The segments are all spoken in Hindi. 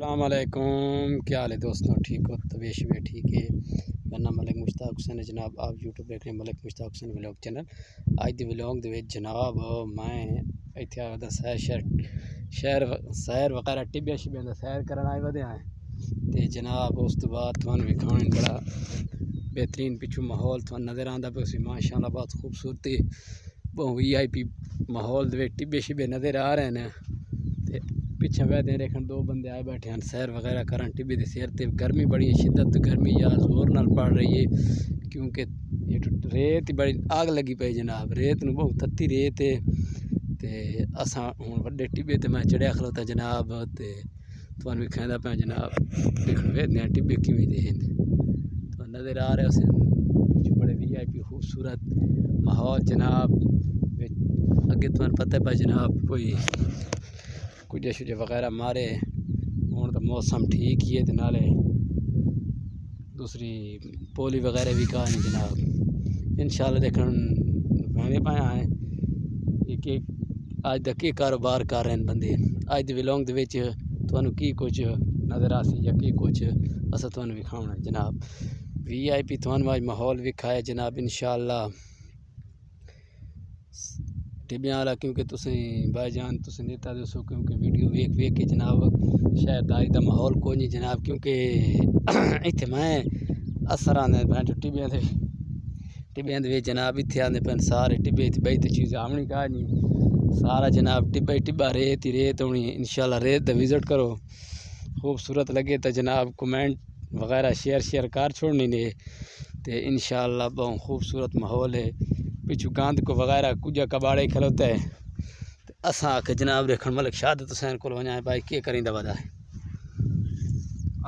अस्सलाम वालेकुम, क्या हाल है दोस्तों? ठीक हो? तबीयत शबीयत ठीक है? मेरा नाम मलिक मुश्ताक हुसैन है जनाब। आप यूट्यूब देख रहे हैं मलिक मुश्ताक हुसैन व्लॉग चैनल। अज के व्लॉग दे जनाब मैं इत्थे आया सैर वगैरह टिब्बियां शिब्बियां दा सैर करन आए वधे हैं ते जनाब उस तो बाद तुहानू विखाने बड़ा बेहतरीन पिछू माहौल तुहानू नज़र आंदा पे उसी माशाअल्लाह बहुत खूबसूरती VIP माहौल दे टिब्बे शिब्बे नज़र आ रहे हैं। पिछे वैदे देखन दो बंदे आए बैठे हैं सैर वगैरह करन टिब्बे दी सैर ते गर्मी बड़ी है, शिद्दत गर्मी यार जोर नाल पड़ रही है क्योंकि रेत ही बड़ी आग लगी पई जनाब। रेत नूं बहुत तत्ती रेत है ते असां हुण वड्डे टिब्बे ते मैं चढ़िया खलोता जनाब ते तुहानू विखांदा पिया जनाब। देखण वेदे टिब्बे किवें दे हैं तुहानू नज़र आ रहे हो बड़े VIP खूबसूरत माहौल जनाब। अगे तुहानू पता है जनाब कोई कुछ शुजे वगैरह मारे हूँ तो मौसम ठीक ही है तो नाले दूसरी पोली वगैरह भी कहा नहीं जनाब। इंशाल्लाह देखन मैंने पाया है कि अज तक की कारोबार कर रहे हैं बंदे। अज के व्लॉग दे विच तुहानू की कुछ नज़र आसी या की कुछ अस तुहानू विखाना जनाब। VIP तुहानू अज माहौल विखाए जनाब इंशाल्लाह टिब्बियां वाला क्योंकि तुसीं भाईजान तुसीं देता दसो क्योंकि वीडियो वेख वेख के जनाब शहरदारी का माहौल कोई नहीं जनाब। क्योंकि इत्थे मैं असर आने जो टिब्बियां दे जनाब इत्थे आने पैन सारे टिब्बे बई तो चीज़ आमनी कहा नहीं सारा जनाब टिब्बा ही टिब्बा रेत ही रेत होनी। इंशाल्लाह रेत दा विजिट करो खूबसूरत लगे तो जनाब कमेंट वगैरह शेयर कर छोड़नी ने ते इंशाल्लाह बहुत खूबसूरत माहौल है। पिछू गंद को वगैरह कुछ कबाड़े खलोता है असा आखे जनाब देखन मलिक शहादत हुसैन को वना है भाई के करींदा वदा है।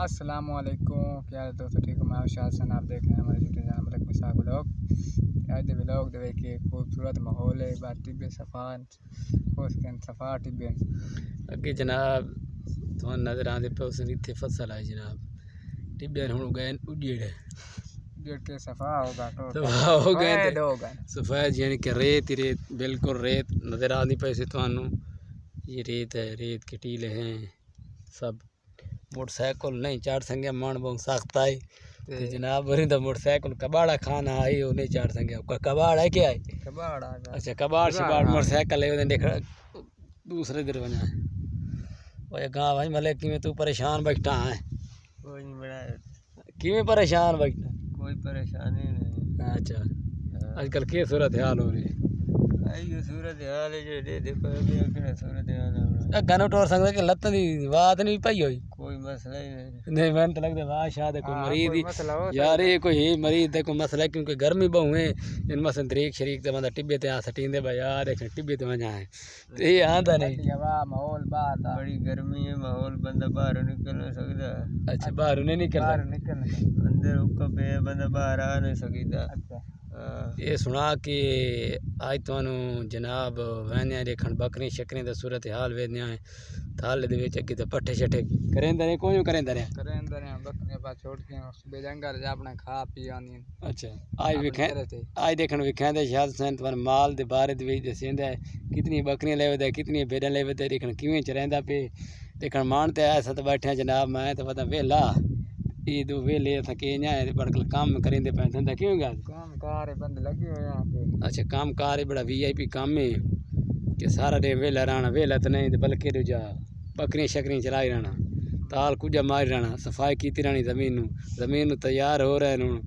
अस्सलाम वालेकुम, क्या हाल है दोस्तों? ठीक हो? मैं शाह हुसैन, आप देख रहे हैं हमारे YouTube channel Malik Mushtaq vlog. आज के व्लॉग दे के खूबसूरत माहौल है बात टिब्बे सफा टिब्बे अगे जनाब तुहानू नज़र आंदे पे उस इत्थे फसल है जनाब टिब्बे हुण गए उजेड़ के सफा होगा हो गए सफेद यानी कि रेत ही रेत बिल्कुल रेत नज़र आनी पैसे तुहानू। ये रेत है, रेत के टीले हैं सब। मोटरसाइकिल नहीं चढ़ संगे मन बहुत सख्त आई ते जनाब वरी तो मोटरसाइकिल कबाड़ा खाना आई वो नहीं चढ़ संगे कबाड़ है क्या है कबाड़ अच्छा कबाड़ शबाड़ मोटरसाइकिल है देख दूसरे दिन बना वो गाँव भाई मलिक किमें तू परेशान बैठा है? कोई नहीं बड़ा किमें परेशान बैठा? कोई परेशानी नहीं। अच्छा आजकल के सूरत हाल हो रही है? सूरत हाल है जो सूरत हाल गन टोर सकते कि लत्त दी बात नहीं पई होई कोई मसला ही नहीं। नहीं मैंने तो लगता वाह शायद कोई मरीज ही यार ये कोई ही मरीज दे कोई मसला है क्योंकि गर्मी बहु है इन मसन तरीक शरीक ते बंदा टिब्बे ते आ सटींदे भाई यार देख टिब्बे ते वजा है ते ये आंदा नहीं माहौल बाहर बड़ी गर्मी है माहौल बंदा बाहर निकल नहीं सकता। अच्छा बाहर नहीं निकल अंदर उक्का पे बंदा बाहर आ नहीं सकता। ये सुना कि आज तुहानू जनाब वहने देखन बकरी शकरी दा सूरत हाल वेदने है थाले दे विच अगे ते पट्ठे शट्ठे करेंदे ने कोई करेंदे ने बकरियां बा छोड़ के सुबह जंगल जा अपना खा पी आनी। अच्छा आज देखन विखांदे शायद हुसैन तुम्हारे माल दे बारे दे विच दसेंदा है कितनी बकरियां ले वदा कितनी भेड़ां ले वदा देखन किवें चरेंदा पे देखन मान ते ऐसा तो बैठे जनाब मैं तो वदा वेला ये दो वेले असां के न्याय बड़कल काम करेंदे पे धंधा क्यों गल काम कार बंद लगे हुए यहां पे। अच्छा काम कार है बड़ा VIP काम है कि सारा डे वेला रहना वेला तो नहीं बल्कि दूजा बकरियां शकरियां चलाई रहना ताल कुजा मारी रहना सफाई की रहनी जमीन तैयार हो रहे हैं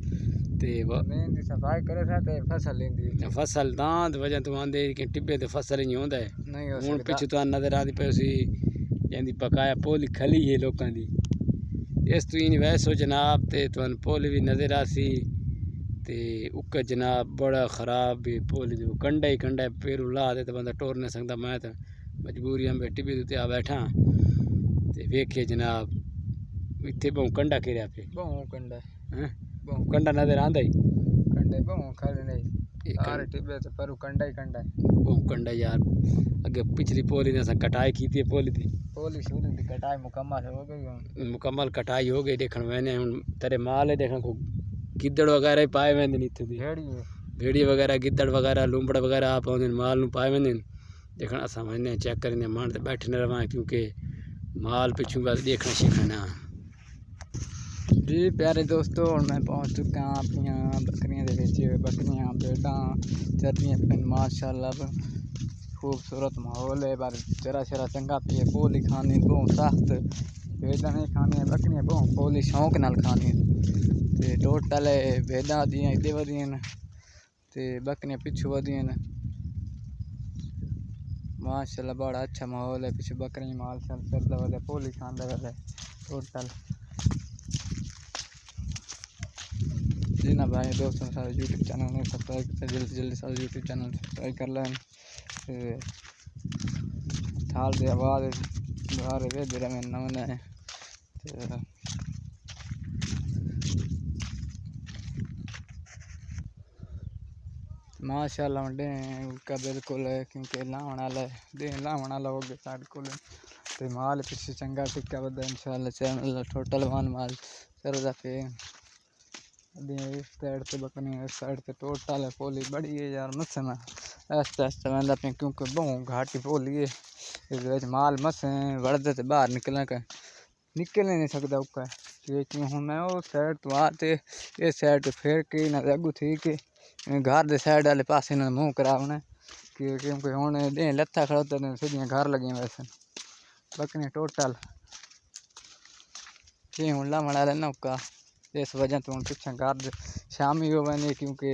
ते जमीन दी सफाई करे ते फसल लेंदी फसल दांत वजह तू आंदे कि टिब्बे ते फसल नहीं होंदा है नहीं हो सकदा। पिछू तो नजर आंदी पे उसी यानी बकाया पोली खली है लोकां दी इस तू इन वैसो जनाब ते तुहानू पोली भी नजर आसी ते उक जनाब बड़ा खराब भी पोली दे कंडा ही कंडा पेरू ला दे तो बंदा टोर नहीं सकता। मैं तो मजबूरी हम टिब्बे ते आ बैठा ते वेखे जनाब इत्थे बहु कंडा किरिया पे बहु कंडा नजर आंदा ही कंडे बहु खड़े नहीं सारे टिब्बे ते पर कंडा ही कंडा बहु कंडा यार। अगे पिछली पोली ने कटाई की थी पोली शुरू दी कटाई मुकम्मल कटाई हो गई देखन मैंने तेरे माल है देखन को गिद्दड़ वगैरह पाए वेंदे इत्थे दी भेड़ी वगैरह गिद्दड़ वगैरह लूंबड़ वगैरह आप आउंदे माल नूं पाए वेंदे देखन असां मैंने चेक करेंदे मान ते बैठे न रवां क्योंकि माल पिछू बस देखना सीखना। जी प्यारे दोस्तों, हुण मैं पहुँच चुका हाँ अपनिया बकरियां दे विच। बकरियां भेडां चरदियां पिन माशाअल्लाह। खूबसूरत माहौल है, पर चरा शरा चंगा पिए। पोली खानी बहुत सख्त, भेडां नहीं खानी, बकरियां बहुत पोली शौक नाल खानी। ते टोटल भेडां दियां इदे वधियां न ते बकरियां पिछू वधियां न माशाअल्लाह। बड़ा अच्छा माहौल है, पिछू बकरियां माल शाल चरदा वधे, पोली खांदा वधे टोटल। जी ना भाई दोस्तों, सारे यूट्यूब चैनल ने सब्सक्राइब कर, जल्दी सारे यूट्यूब चैनल सब्सक्राइब कर लें। थाल दे आवाज़ बाहर वे मेरा मैं नमन है। माशाअल्लाह मंडे का बिल्कुल है, क्योंकि लावण वाला दे लावण वाला हो गया साढ़े को। तो माल पिछले चंगा टिक्का बदा इंशाल्लाह चैनल टोटल वन माल चरदा पे। इस साइड से बकनी, इस साइड से टोटल है पोली बड़ी है यार। मस में आस्ते आस्ते वंदा पे, क्योंकि बहुत घाटी पोली है। इस माल मस वड़दे तो बाहर निकल नहीं सकता उका। क्योंकि हूँ मैं उस साइड तो आते इस साइड तो फिर के ना अगू थी कि घर के साइड वाले पास मुँह करावना। क्योंकि हूँ दे लत्था खड़ोता तो सीधियाँ घर लगी वैसे बकरियां टोटल ये हूँ लावण वाले ना उका। इस वजह तो हूँ पिछा घर शामी हो बने, क्योंकि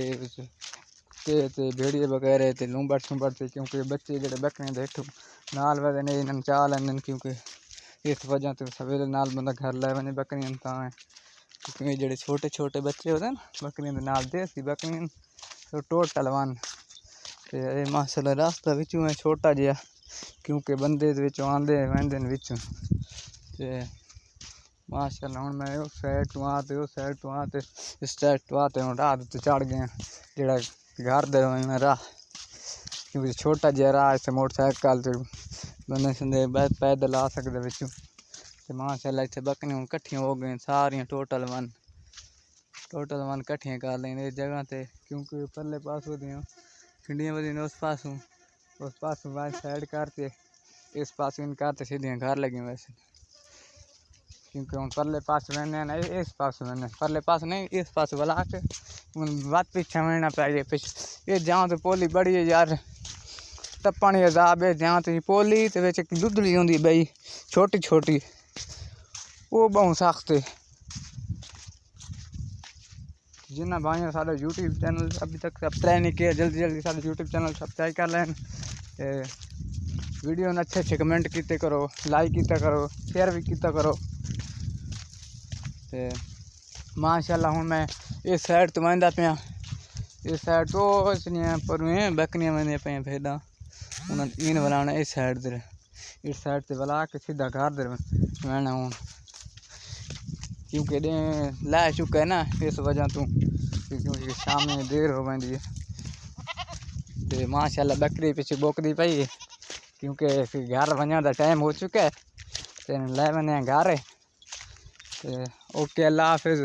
ते भेड़िए वगैरह ते लूंबड़ शुंबड़ थे, क्योंकि बच्चे जो बकरियां देखो नाल वजह नहीं चाल आने। क्योंकि इस वजह तो सवेरे नाल बंदा घर लै बने बकरियां तां। क्योंकि जो छोटे छोटे बच्चे होते ना बकरियां दे नाल देसी बकरियां तो टोटल वन ते माशाअल्लाह। रास्ता बिचों है छोटा जिहा, क्योंकि बंदे आंदे वहदे विचों ते माशाअल्लाह। हूँ मैं उस साइड तो आते उस साइड तो आते इस साइड तो आते हूँ राह तो चढ़ गए जोड़ा घर दे राह। क्योंकि छोटा जिहा राह इत्थे मोटरसाइकिल ते बंदे संदे पैदल आ सकदे विचों। ते माशाअल्लाह इत्थे बकरियां हूँ कट्ठियां हो गई सारियां टोटल वन कट्ठियां कर लें इस जगह ते। क्योंकि परले पास होदियां खिंडियां वधियां उस पासों वाइट साइड करते इस पास इन करते सीधियां घर लगी वैसे। क्योंकि हम परले पास रहने ना इस पास रहने, परले पास नहीं इस पास वाला के बात पीछे रहना चाहिए। ये जहाँ तो पोली बड़ी है यार, टप्पण अजाब है। जहाँ तो पोली तो बिच दुधड़ी होंगी बई छोटी छोटी, वो बहुत सख्त है। जिन्ना भाइयों सारे यूट्यूब चैनल अभी तक सब्सक्राइब नहीं किया, जल्दी सारे यूट्यूब चैनल सब्सक्राइब कर लें। वीडियो ने अच्छे कमेंट किते करो, लाइक किया करो, शेयर भी किया करो। ते माशाअल्लाह हूँ मैं इस साइड तो वहदा पाया, इस साइड तो पर बकरियां वहदियां पे भेडां उन्हें इन वाला इस साइड से वाला के सीधा घर दे वहना हूँ। क्योंकि लै चुका है ना इस वजह तो, क्योंकि शाम में देर हो गई है। तो माशाअल्लाह बकरी पीछे बोकदी पई है, क्योंकि फिर घर वजह का टाइम हो चुका है तो लै बने घर। ओके अल्लाह हाफिज़।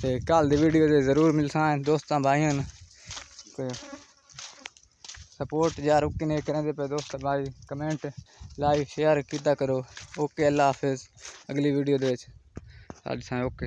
तो कल दी वीडियो से ज़रूर मिलसा दोस्तों भाइयों ने। सपोर्ट यार ओके नहीं करें पे दोस्त भाई, कमेंट लाइक शेयर किया करो। ओके अल्लाह हाफिज़, अगली वीडियो दे ओके।